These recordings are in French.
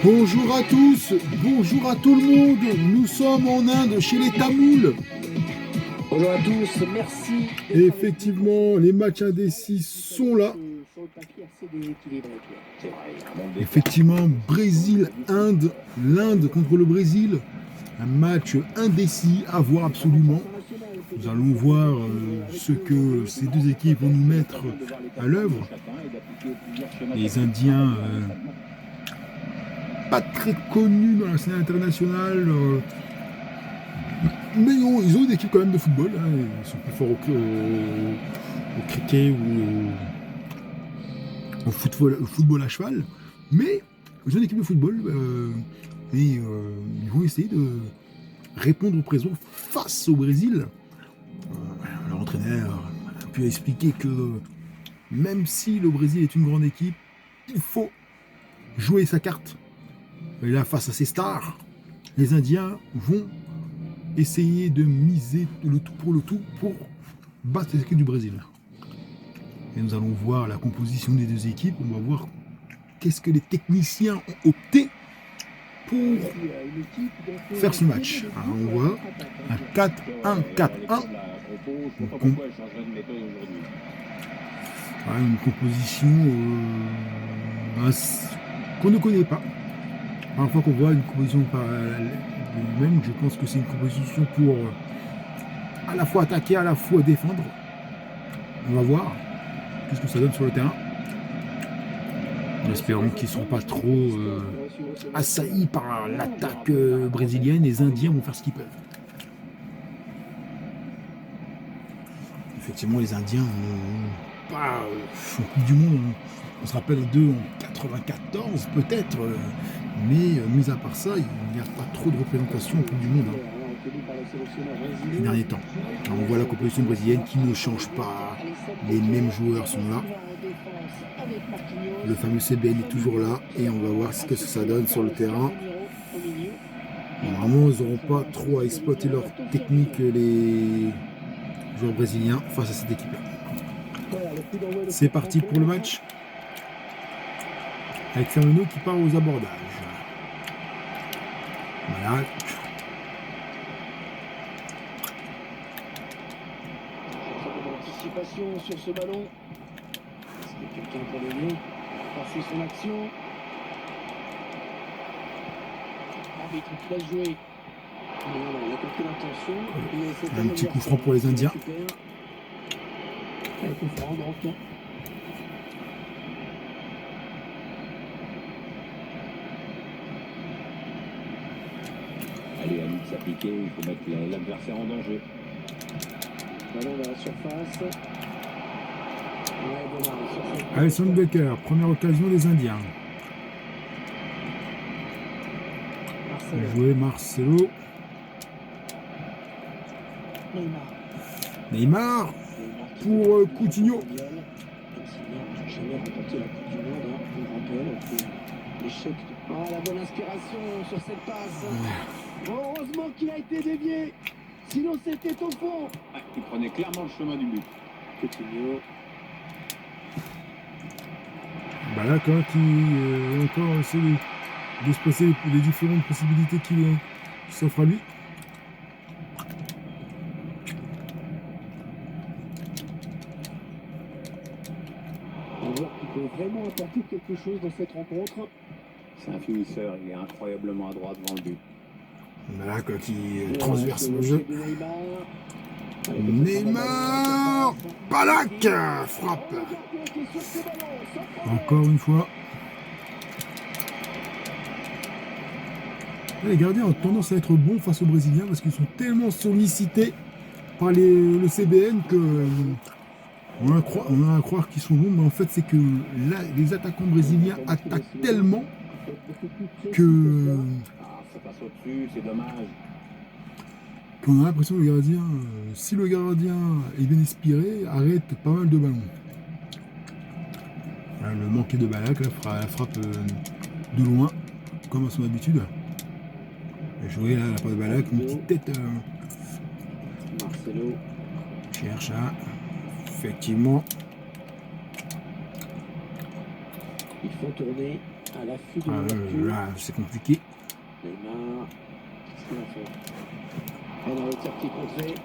Bonjour à tous, bonjour à tout le monde. Nous sommes en Inde chez les Tamouls. Bonjour à tous, merci. Et effectivement, les matchs indécis sont là. Sur le papier assez déséquilibré. C'est vrai, il y a un monde Effectivement, Brésil-Inde, l'Inde contre le Brésil. Un match indécis à voir absolument. Nous allons voir ce que ces deux équipes vont nous mettre à l'œuvre. Les Indiens, pas très connus dans la scène internationale, mais ils ont une équipe quand même de football. Hein. Ils sont plus forts au cricket ou au football à cheval. Mais ils ont une équipe de football et ils vont essayer de répondre au présent face au Brésil. Leur entraîneur a pu expliquer que même si le Brésil est une grande équipe, il faut jouer sa carte. Et là, face à ces stars, les Indiens vont essayer de miser le tout pour battre les équipes du Brésil. Et nous allons voir la composition des deux équipes. On va voir qu'est-ce que les techniciens ont opté pour faire ce match. Alors on voit un 4-1-4-1. Une composition qu'on ne connaît pas. La première fois qu'on voit une composition par même, je pense que c'est une composition pour à la fois attaquer, à la fois défendre. On va voir qu'est-ce que ça donne sur le terrain. En espérant qu'ils ne seront pas trop assaillis par l'attaque brésilienne. Les Indiens vont faire ce qu'ils peuvent. Effectivement, les Indiens n'ont pas en Coupe du Monde. On se rappelle d'eux en 94 peut-être, mais mis à part ça, il n'y a pas trop de représentation en Coupe du Monde ces derniers temps. Alors on voit la composition brésilienne qui ne change pas, les mêmes joueurs sont là. Le fameux CBN est toujours là et on va voir ce que ça donne sur le terrain. Normalement, ils n'auront pas trop à exploiter leur technique, les joueurs brésiliens, face à cette équipe-là. C'est parti pour le match. Avec Firmino qui part aux abordages. Voilà. Anticipation sur ce ballon. Est-ce que quelqu'un pour l'aider passer son action? Arbitre qui laisse jouer. Voilà, il a compris l'intention. Un petit coup franc pour les Indiens. Un coup franc, grand plan. Allez, à nous de s'appliquer, il faut mettre l'adversaire en danger. Ballon vers la surface. Ouais, bon arrêt sur cette... Alisson Becker, première occasion des Indiens. Marcelo. Joué Marcelo. Neymar pour Coutinho. Ah, la bonne inspiration sur cette passe. Heureusement qu'il a été dévié. Sinon, c'était au fond. Ouais, il prenait clairement le chemin du but. Coutinho. Balak qui encore essaie de se passer les différentes possibilités qui s'offrent à lui. On voit qu'il peut vraiment apporter quelque chose dans cette rencontre. C'est un finisseur, il est incroyablement à droite devant le but. Balak qui transverse le jeu. Neymar. Neymar, Balak frappe. Encore une fois. Les gardiens ont tendance à être bons face aux Brésiliens parce qu'ils sont tellement sollicités par le CBN que on a à croire qu'ils sont bons, mais en fait c'est que là, les attaquants brésiliens attaquent tellement que Ça passe au-dessus, c'est dommage. qu'on a l'impression que le gardien, si le gardien est bien inspiré, arrête pas mal de ballons. Là, le manqué de Balak fera la frappe de loin, comme à son habitude. Jouer là, la part de Balak, une petite tête. Marcelo. Cherche à. Effectivement. Il faut tourner. À l'affût de l'ouverture. Là, c'est compliqué. Neymar. Qu'est-ce qu'il a fait? Et dans le tir qui est contré.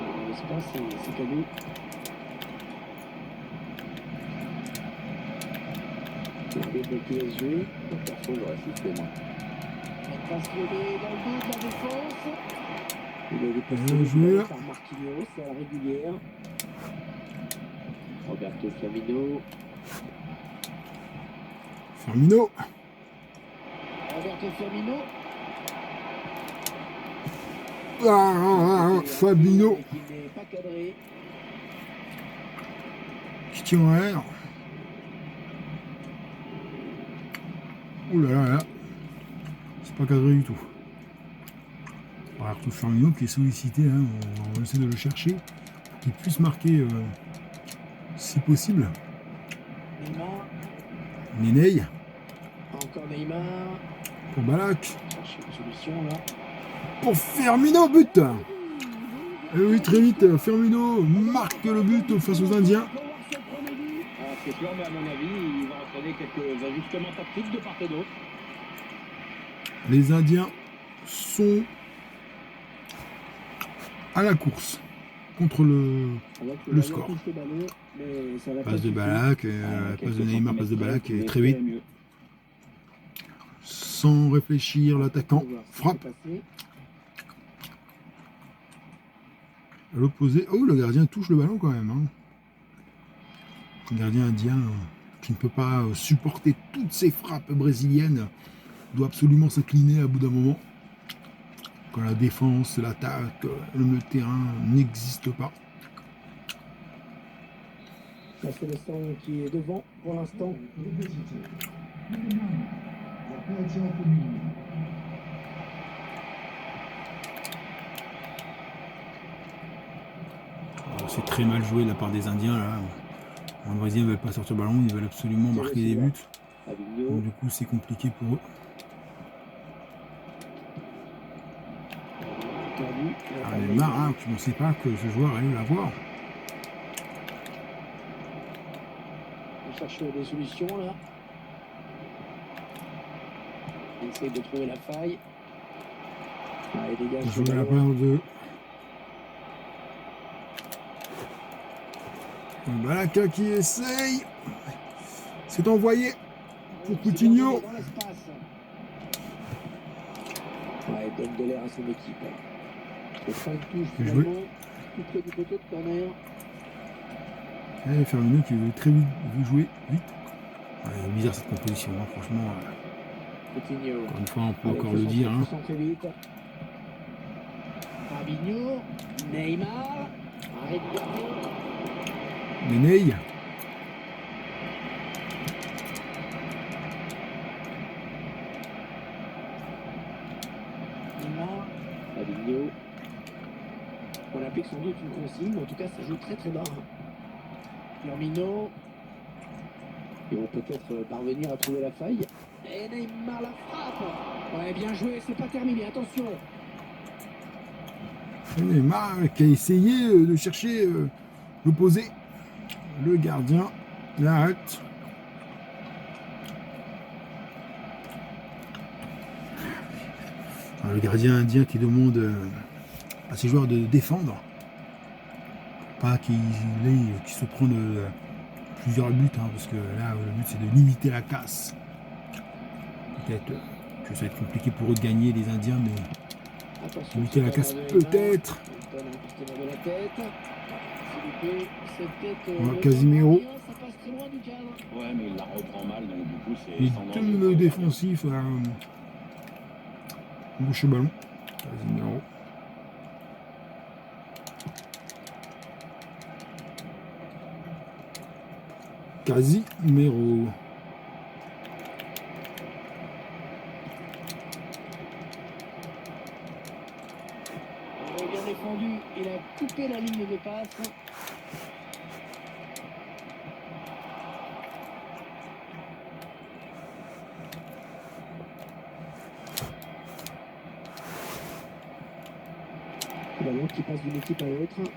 Dans l'espace, c'est cadeau. L'arbitre du PSG. Perso, j'aurais sifflé, moi. Elle passe le nez dans le dos de la défense. Il est Bien dépassé joué. par Marquinhos à la régulière. Roberto Firmino. Firmino. Roberto Firmino. Fabinho Qui n'est pas cadré. qui tire en l'air. Ouh là là là. C'est pas cadré du tout. Roberto Firmino qui est sollicité, hein. On essaie de le chercher pour qu'il puisse marquer si possible. Neymar. Neney Encore Neymar. pour Balak. Chercher une solution là. Pour Firmino, but. Et oui, très vite, Firmino marque le but face aux Indiens. Ah, c'est sûr, mais à mon avis, il va entraîner quelques ajustements tactiques de part et d'autre. Les Indiens sont à la course contre le score. Passe de Balak, passe de Neymar, passe de Balak, et très vite, sans réfléchir, l'attaquant frappe. À l'opposé, oh, le gardien touche le ballon quand même. Hein. Le gardien indien qui ne peut pas supporter toutes ces frappes brésiliennes doit absolument s'incliner à bout d'un moment. Quand la défense, l'attaque, le terrain n'existe pas. La sélection qui est devant pour l'instant. C'est très mal joué de la part des Indiens là. Les Brésiliens ne veulent pas sortir le ballon, ils veulent absolument marquer des buts. Donc, du coup c'est compliqué pour eux. Neymar, hein, tu ne sais pas que ce joueur allait l'avoir. On cherche des solutions là. Il essaye de trouver la faille. Ah, il dégage Il joue à la part de Balaka qui essaye. C'est envoyé pour Coutinho. Ah, il donne de l'air à son équipe. Et 5 touches Bien finalement. Tout près du poteau de corner. Et Firmino qui veut très vite jouer vite. Ouais, bizarre cette composition, hein, franchement. Coutinho. Encore une fois, on peut encore le dire. Hein. Fabinho, Neymar, arrête de garder. Neney. Neymar, Fabinho. On applique sans doute une consigne, mais en tout cas ça joue très très bas. Firmino. Ils vont peut-être parvenir à trouver la faille. Et Neymar la frappe. Ouais, bien joué, c'est pas terminé, attention. Neymar qui a essayé de chercher l'opposé. Le gardien l'arrête. Le gardien indien qui demande à ses joueurs de défendre. Pas qu'ils se prennent plusieurs buts, hein, parce que là, le but c'est de limiter la casse. Peut-être que ça va être compliqué pour eux de gagner, les Indiens, mais Attention, limiter la casse peut-être. Casimiro. Ouais, mais il la reprend mal, donc du coup, c'est. Les deux défensifs boucher le ballon. Casimiro. Casimiro. Bien défendu, il a coupé la ligne de passe. Le ballon qui passe d'une équipe à l'autre.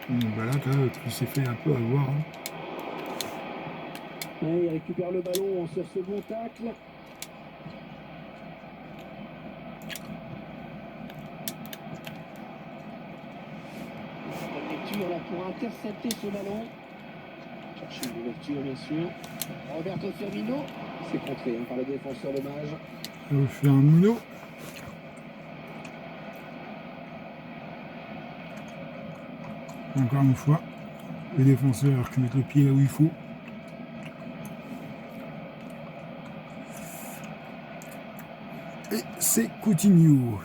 Donc voilà, là, qui s'est fait un peu avoir. Hein. Ouais, il récupère le ballon sur ce bon tacle. Bonne lecture là pour intercepter ce ballon. Chercher une ouverture bien sûr. Roberto Firmino. C'est contré hein, par le défenseur dommage. Ça va faire un mono. Encore une fois, les défenseurs qui mettent le pied là où il faut. Et c'est Coutinho.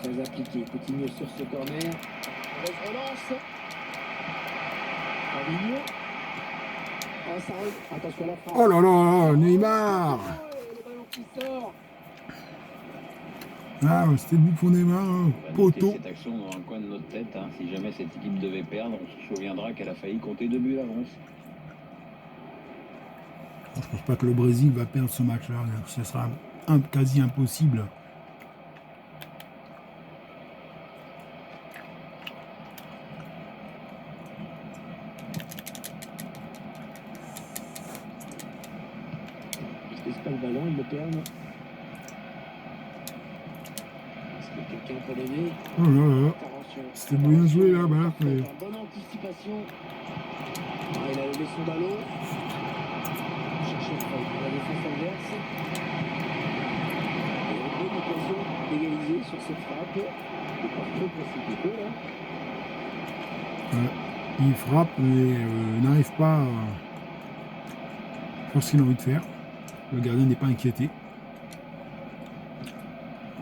Très appliqué. Coutinho sur ce corner. Mauvaise relance. Fabinho. Oh, ça arrive. Attention à la frappe. Oh là là, Neymar. Le ballon qui sort. Ah, c'était le but pour Neymar, hein. On va noter Poteau. cette action dans un coin de notre tête. Hein. Si jamais cette équipe devait perdre, on se souviendra qu'elle a failli compter 2 buts d'avance. Je pense pas que le Brésil va perdre ce match-là. Ce sera quasi impossible. Ils ne pas le ballon, ils le perdent. Est-ce que quelqu'un peut l'aider? Oh là là. Intervention. C'était bien joué là, bah, Parfait, bonne anticipation. Ah, il a levé son ballon. Chercher la défense adverse. Et une bonne occasion d'égaliser sur cette frappe. Il part trop pour Foucault là. Il frappe mais n'arrive pas à faire ce qu'il a envie de faire. Le gardien n'est pas inquiété.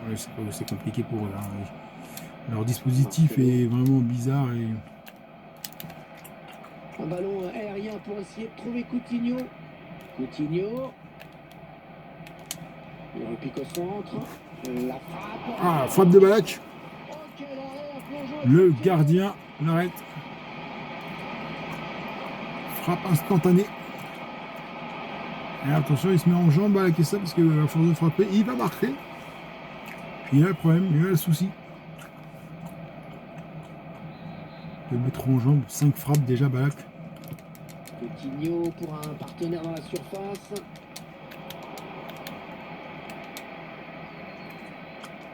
Ouais, c'est compliqué pour eux. Hein. Leur dispositif est vraiment bizarre. Et... Un ballon aérien pour essayer de trouver Coutinho. Coutinho. Il repique au centre. La frappe. Ah, frappe de Balak. Oh, quel arrêt, un plongeon Le efficace. gardien l'arrête. Frappe instantanée. Et attention, il se met en jambe à la ça parce que à force de frapper, il va marquer. Il a le problème, il a le souci. De mettre en jambe 5 frappes déjà, Balak. Coutinho pour un partenaire dans la surface.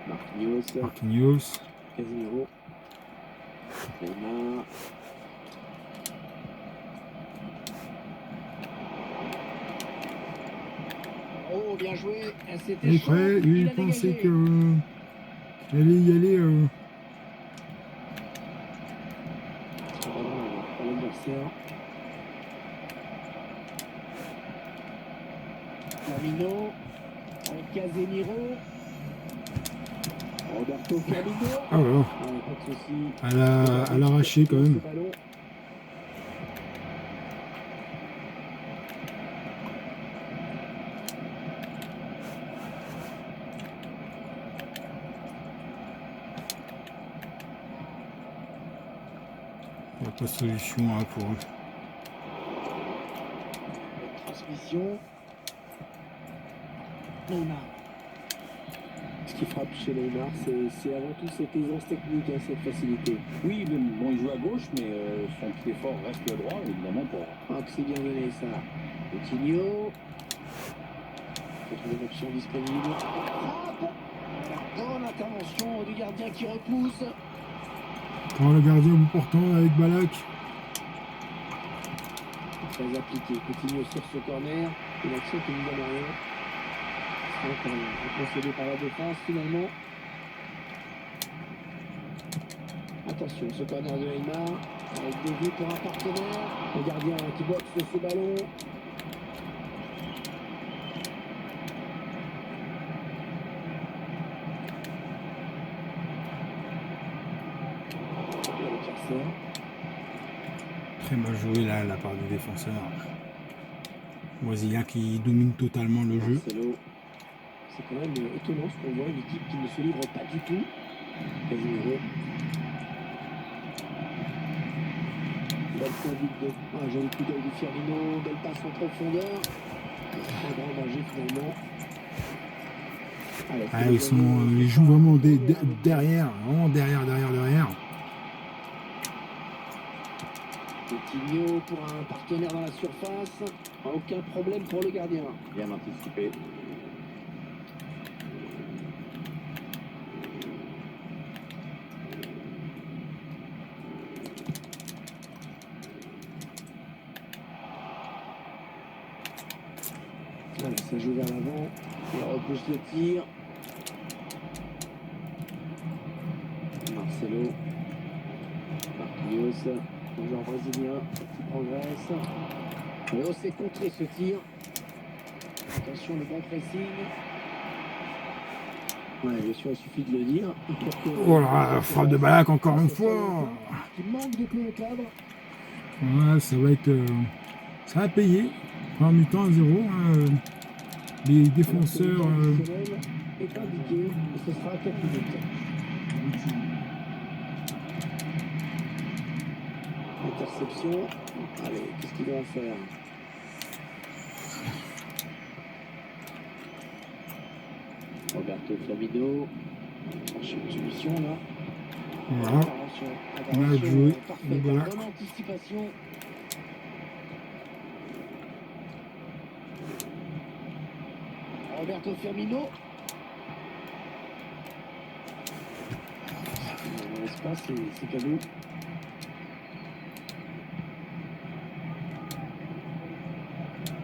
Marquinhos. Casemiro. Neymar. Oh, bien joué. C'était Et chaud. après, il a pensait dégagé. que il allait y aller. Pour l'adversaire. Firmino. Casemiro. Roberto Firmino. Ah voilà, Pas de souci. à l'arraché quand même. Ce ballon. Il n'y a pas de solution hein, pour eux. Transmission. Neymar. Ce qui frappe chez Neymar, c'est avant tout cette aisance technique, hein, cette facilité. Oui, mais bon, il joue à gauche, mais son pied fort reste à droit, évidemment, pour. Ah, que c'est bien donné ça. Coutinho. Faut trouver une option disponible. Frappe. Bonne intervention du gardien qui repousse. Quand le gardien vous portant avec Balak. Très appliqué. Coutinho sur ce corner. Une action qui ne donne rien. C'est encore concédé par la défense finalement. Attention, ce corner de Neymar. Avec des vues pour un partenaire. Le gardien qui boxe ce ballon. Très mal joué là, la part du défenseur. Brésilien qui domine totalement le jeu. Marcelo. C'est quand même étonnant ce qu'on voit, une équipe qui ne se livre pas du tout. Casemiro. Belle conduite de un joli coup d'œil de Firmino, belle passe en profondeur. Un grand danger finalement. Allez, Ah, ils jouent vraiment derrière, vraiment derrière. Coutinho pour un partenaire dans la surface. Aucun problème pour le gardien. Bien anticipé. Voilà, ça joue vers l'avant. Il repousse le tir. Marcelo. Marquinhos. Le joueur brésilien qui progresse. Oh, c'est contré ce tir. Attention, le bon pressing. Ouais, bien sûr, il suffit de le dire. Pour que, Voilà, frappe de Balak encore une fois. Qui manque de peu au cadre. Ouais, ça va payer. En mi-temps à 0. Les défenseurs. Est indiqué et ce sera à 4 minutes. Interception. Allez, qu'est-ce qu'ils vont en faire? Roberto Flamino. Chercher une solution là. Voilà. Intervention Mal joué. parfaite. Voilà. Bonne anticipation. Roberto Firmino. Dans l'espace, c'est cadeau.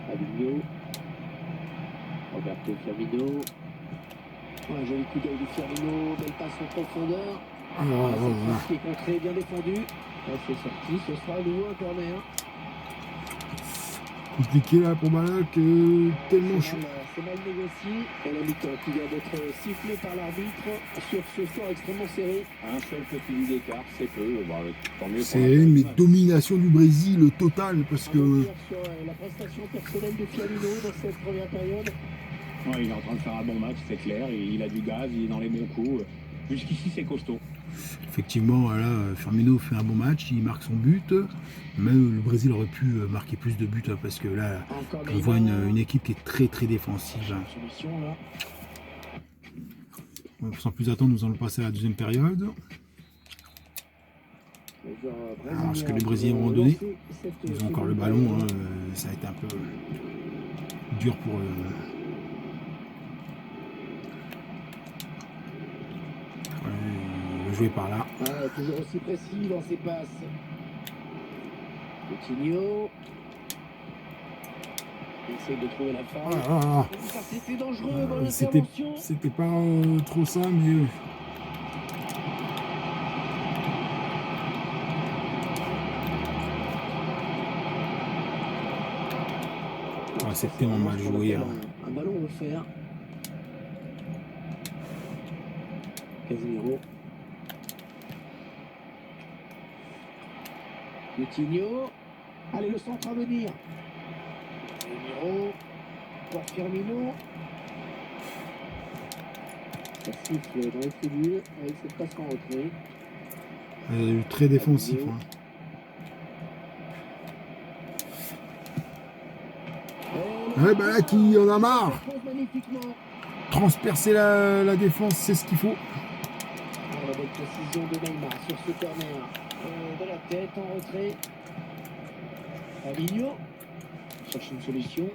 Fabinho. Roberto Flamino. Un joli coup d'œil du Firmino. Belle passe en profondeur. C'est qui est contré, bien défendu. C'est sorti, ce sera à nouveau un corner. Compliqué là pour Balak. Tellement chaud. C'est mal négocié. Et la mi-temps qui vient d'être sifflée par l'arbitre sur ce score extrêmement serré. Un seul petit but d'écart, c'est peu. Bon, tant mieux. C'est une domination du Brésil totale parce que. Sur la prestation personnelle de Firmino dans cette première période. Ouais, il est en train de faire un bon match, c'est clair. Il a du gaz, il est dans les bons coups. Jusqu'ici, c'est costaud. Effectivement, là, Firmino fait un bon match, il marque son but. Mais le Brésil aurait pu marquer plus de buts parce que là, Encore on voit une équipe qui est très très défensive. Solution là. Sans plus attendre, nous allons passer à la deuxième période. Alors, ce que les Brésiliens vont donner, ils ont encore le ballon. Ça a été un peu dur pour eux. Jouer par là. Ouais, toujours aussi précis dans ses passes. Coutinho. Il essaye de trouver la faille. Ça c'était dangereux dans l'intervention. C'était pas trop ça, mais. C'est tellement mal joué. Un ballon offert. Casemiro. Coutinho. Allez, le centre à venir. Casemiro. Pour Firmino. Ça siffle dans les tribunes avec cette passe en retrait. Très défensif. Ouais, bah là, qui en a marre. Transpercer la défense, c'est ce qu'il faut. La belle précision de Neymar sur ce corner. De la tête en retrait. Fabinho cherche une solution.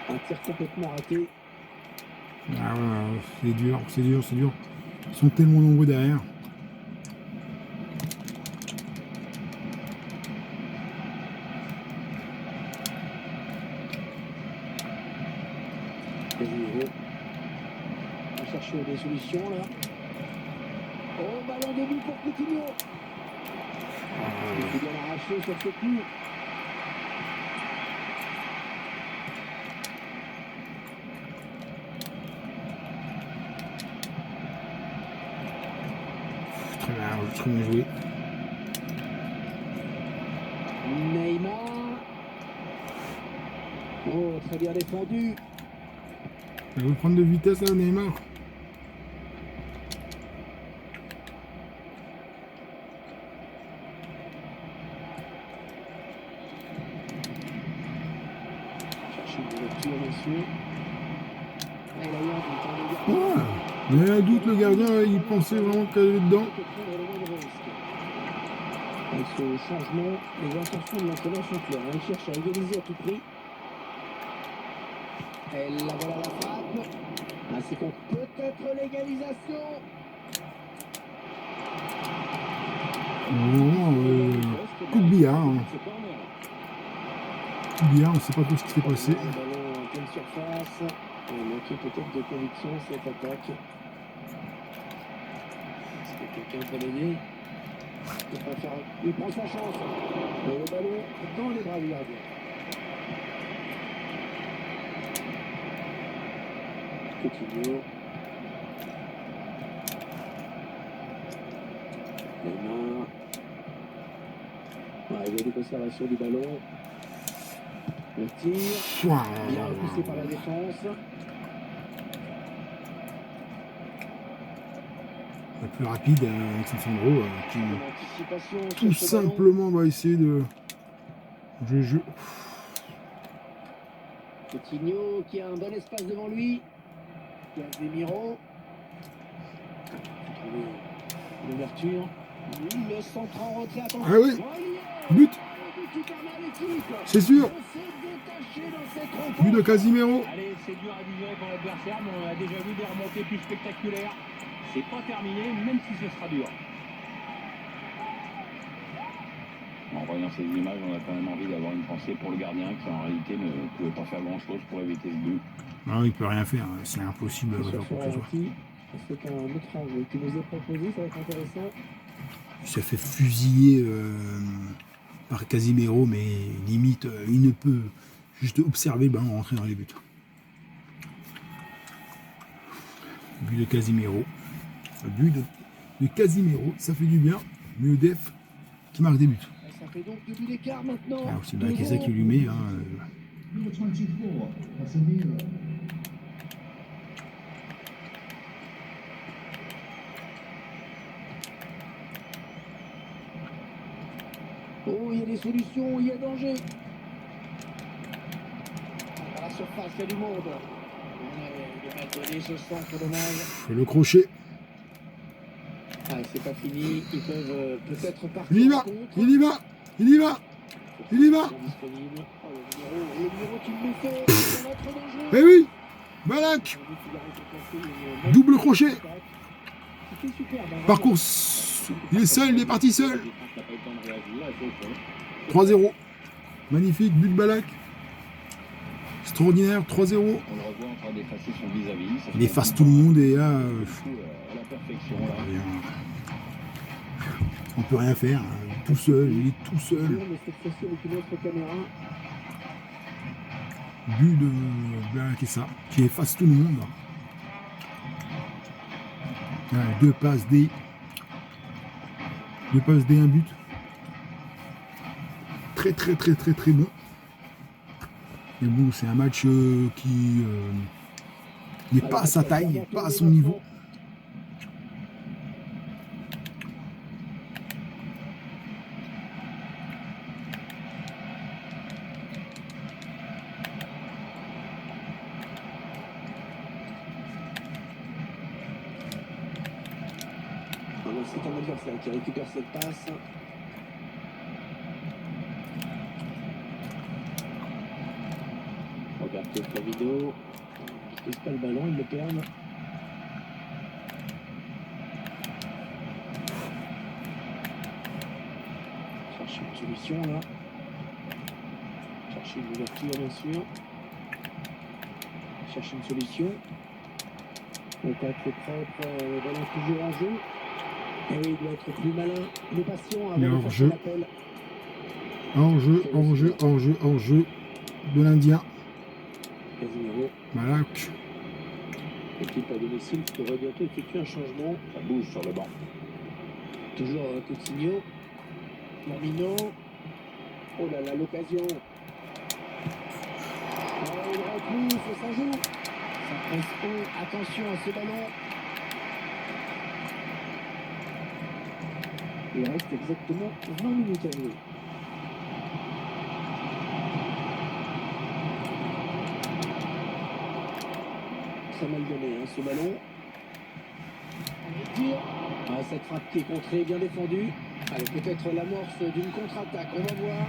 Un tir complètement raté. Ah ouais, c'est dur. Ils sont tellement nombreux derrière. Casemiro. On cherche des solutions là. Oh, ballon de but pour Coutinho. Il faut bien l'arracher sur ce coup. Très bien joué. Neymar. Oh, très bien défendu. Il va prendre de vitesse là, Neymar. Chercher une ouverture, bien sûr. Et là, il y a un doute, hein, le gardien. Ouais. Mais un doute, le gardien, il pensait vraiment qu'elle allait dedans. Que prendre le moindre risque. Avec ce changement, les intentions de l'entraîneur sont claires. Il cherche à égaliser à tout prix. Et la voilà la frappe. Ah, c'est qu'on peut-être l'égalisation. Vraiment, coup de billard. Hein. Coup de billard, on ne sait pas trop ce qui s'est passé. Le ballon en pleine surface. Et manqué peut-être de conviction cette attaque. Est-ce que quelqu'un peut l'aider? Il prend sa chance. Et le ballon dans les bras du gardien. Coutinho. Neymar. Ouais, il y a des conservations du ballon. Le tir. Bien repoussé par la défense. Le plus rapide, Alexandre qui L'anticipation tout sur ce ballon. simplement va essayer de... Je... Coutinho qui a un bon espace devant lui. Casemiro. Trouver l'ouverture. Le centre en retrait. Attention. Ah oui, but, c'est sûr, but de Casimiro. Allez, c'est dur à digérer pour l'adversaire, mais on a déjà vu des remontées plus spectaculaires. C'est pas terminé, même si ce sera dur. En voyant ces images, on a quand même envie d'avoir une pensée pour le gardien qui en réalité ne pouvait pas faire grand-chose pour éviter ce but. Non, il peut rien faire, c'est impossible de faire Sur ce quoi que ce soit. ralenti, c'est un autre angle qui nous est proposé, ça va être intéressant. Il se fait fusiller par Casimiro, mais limite, il ne peut juste observer le ballon rentrer dans les buts. But de Casimiro. But de Casimiro, ça fait du bien. Mais Def qui marque des buts. Ça fait donc 2 buts d'écart maintenant. Ah, aussi Bakesa qui lui met. Number 24, Casemiro. Oh, il y a des solutions, il y a danger. À la surface, il y a du monde. Il est mal donné ce centre, dommage. Le crochet. Ah, c'est pas fini, ils peuvent peut-être partir. Il y va, il y va, il y va, il y va. Disponible. Oh, le numéro qui me fait, c'est notre dangereux. Eh oui, Balak. Double crochet. C'était superbe, hein. Parcours, il est seul, il est parti seul. 3-0. Magnifique, but de Balak. Extraordinaire, 3-0. On le revoit en train d'effacer son vis-à-vis. Ça Il fait efface tout le monde et là, à la perfection. Là. on peut rien faire. Tout seul, il est tout seul. Mais cette fois-ci avec une autre caméra. But de Balakessa qui efface tout le monde. Voilà, 2 passes D. 2 passes D, un but. Très bon. Mais bon, c'est un match qui n'est pas à sa taille, pas à son niveau. Alors, c'est un adversaire qui récupère cette passe. Roberto Flavido. Il ne pèse pas le ballon, il le perd. Chercher une solution là. Chercher une ouverture bien sûr. Chercher une solution. L'attaque est propre, le ballon toujours en jeu. Et oui, il doit être plus malin, plus patient Il est avant de hors faire jeu. son appel. Hors jeu de l'Indien. Casemiro, Balak. l'équipe à domicile qui devrait bientôt effectuer un changement. Ça bouge sur le banc. Toujours Coutinho. Firmino. Oh là là, l'occasion. Oh, il repousse, ça joue. Ça presse haut, attention à ce ballon. Il reste exactement 20 minutes à jouer. très mal donné, hein, ce ballon. Allez, tire. Ah, cette frappe qui est contrée, bien défendue. Allez, peut-être l'amorce d'une contre-attaque, on va voir.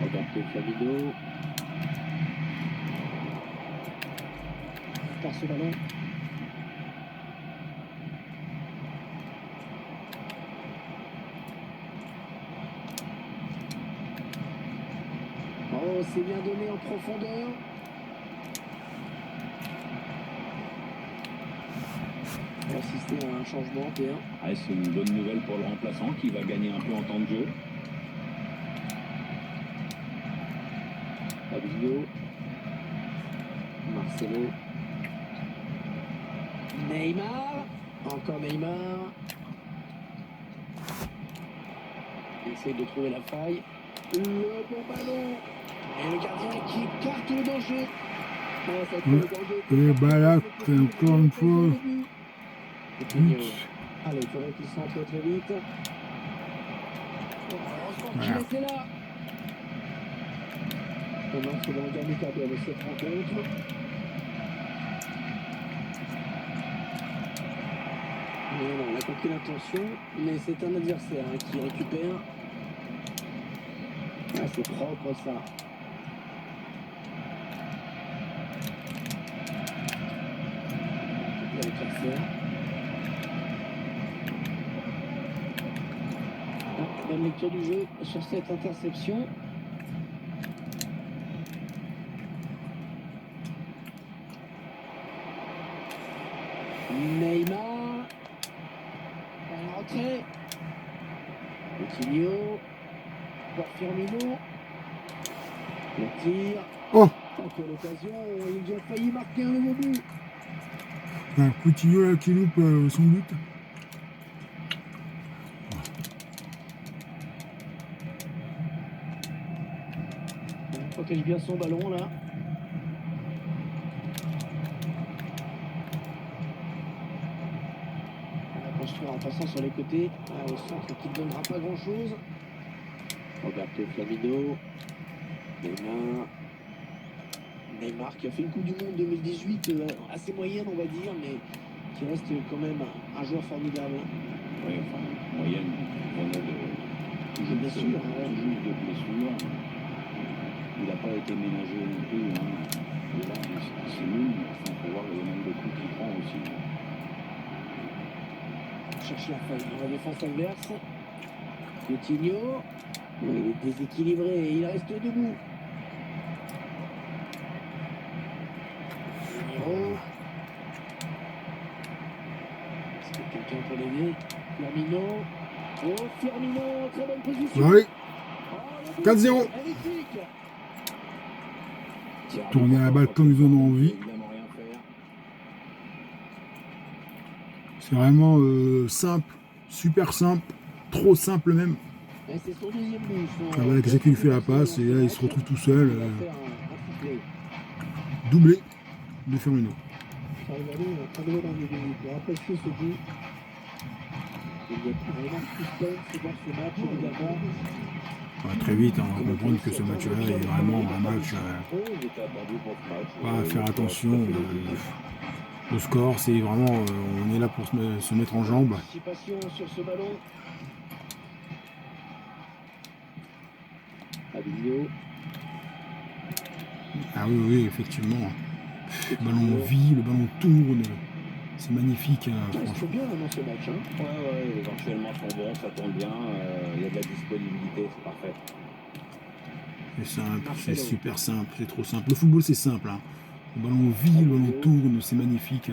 Roberto Flamino. Par ce ballon. Oh, c'est bien donné en profondeur. On va assister à un changement, Pierre. Ah, c'est une bonne nouvelle pour le remplaçant qui va gagner un peu en temps de jeu. Fabinho. Marcelo. Neymar. Encore Neymar. Il essaie de trouver la faille. Le bon ballon. Et le gardien qui écarte le danger. Ah, ça fait le danger. Et Balak, encore une fois. Coutinho. Allez, il faudrait qu'il s'entre très vite. Heureusement qu'il était là. On entre dans le dernier quart d'heure de cette rencontre. Non, on a compris l'intention, mais c'est un adversaire hein, qui récupère. Ah, c'est propre ça. L'adversaire. Ah, bonne lecture du jeu sur cette interception. Neymar. En rentrée. Coutinho. Pour Firmino. Le tir. Oh, Quelle occasion, ils ont failli marquer un nouveau but. un Coutinho là qui loupe son but. Il protège bien son ballon là. On va construire en passant sur les côtés. Au centre qui ne donnera pas grand chose. Roberto Flamino. Neymar. Neymar qui a fait une Coupe du Monde 2018 assez moyenne on va dire, mais qui reste quand même un joueur formidable. Oui, enfin, moyenne, venait de tout juste blessure, de blessure. Il n'a pas été ménagé non plus. Hein. Et là, c'est nul, mais enfin, il faut voir le nombre de coups qu'il prend aussi. Cherche la faille dans la défense adverse. Coutinho. Il est déséquilibré et il reste debout. Firmino. Est-ce que quelqu'un peut l'aider? Firmino. Oh, Firmino, très bonne position. Oui, Oh, 4-0. magnifique. Tourner la balle comme ils en ont envie. Évidemment rien faire. C'est vraiment simple, super simple, trop simple même. Et c'est son deuxième but. Ah, voilà, qu'est-ce qu'il fait la passe et là il se retrouve tout seul. Doublé de Firmino. Après ce but, il y a vraiment suspense dans ce match évidemment. Ouais, très vite, hein, on va comprendre que ce match-là est vraiment un match à faire attention. Le score, c'est vraiment, on est là pour se mettre en jambe. Participation sur ce ballon. Fabinho. Ah oui, oui, effectivement. Le ballon vit, le ballon tourne. C'est magnifique, C'est franchement. bien dans ce match. Hein. Ouais, les enchaînements sont bons, ça tourne bien, il y a de la disponibilité, c'est parfait. C'est simple, c'est super simple, c'est trop simple. Le football, c'est simple. Hein. Le ballon vit, le ballon tourne, c'est magnifique.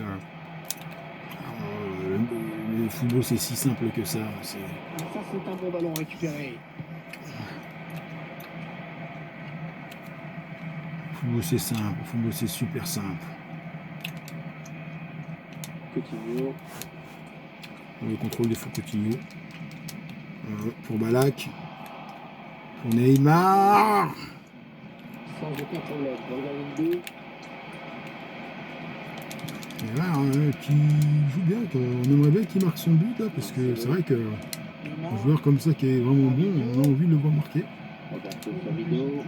Le football, c'est si simple que ça. Ça, c'est un bon ballon récupéré. Le football, c'est simple. Le football, c'est super simple. Coutinho. Le contrôle des faux Coutinho. Pour Balak. Pour Neymar. Sans aucun problème. Regardez le but. Et là, qui joue bien. On aimerait bien qu'il marque son but, là, parce que c'est vrai que un joueur comme ça qui est vraiment bon, on a envie de le voir marquer. Roberto Flamino.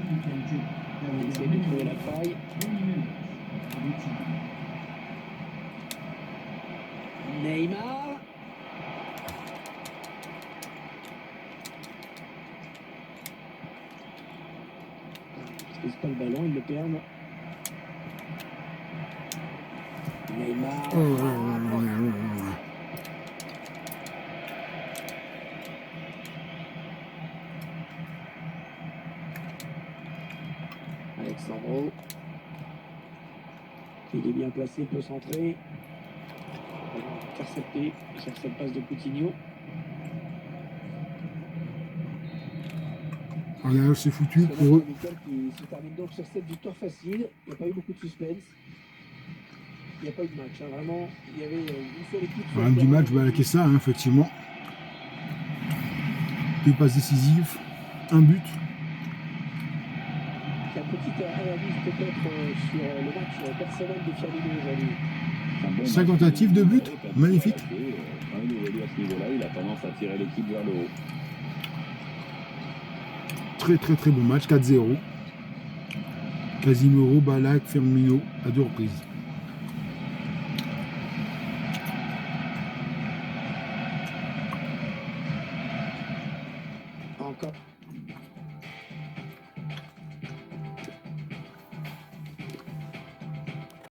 Il essaie de trouver la faille. 3 minutes. Added time. Neymar. Ils ne pas le ballon, ils le perdent. Neymar. Alexandro. Il est bien placé, il peut centrer. Intercepté. Il cherche cette passe de Coutinho. Ah là, c'est foutu Ce pour match eux. amical qui se termine donc sur cette victoire facile. Il n'y a pas eu beaucoup de suspense. Il n'y a pas eu de match. Hein. Vraiment, il y avait une seule équipe. sur le Même du terrain. match, bah, qu'est-ce que ça, hein, effectivement. 2 passes décisives, un but. Une petite analyse peut-être sur le match personnel de Firmino aujourd'hui. C'est un bon 5 match. tentatives de but, Quand il magnifique. a arrêté, quand il évolue à ce niveau-là, il a tendance à tirer l'équipe vers le haut. Très bon match, 4-0. Casimiro, Balak, Firmino à 2 reprises. Encore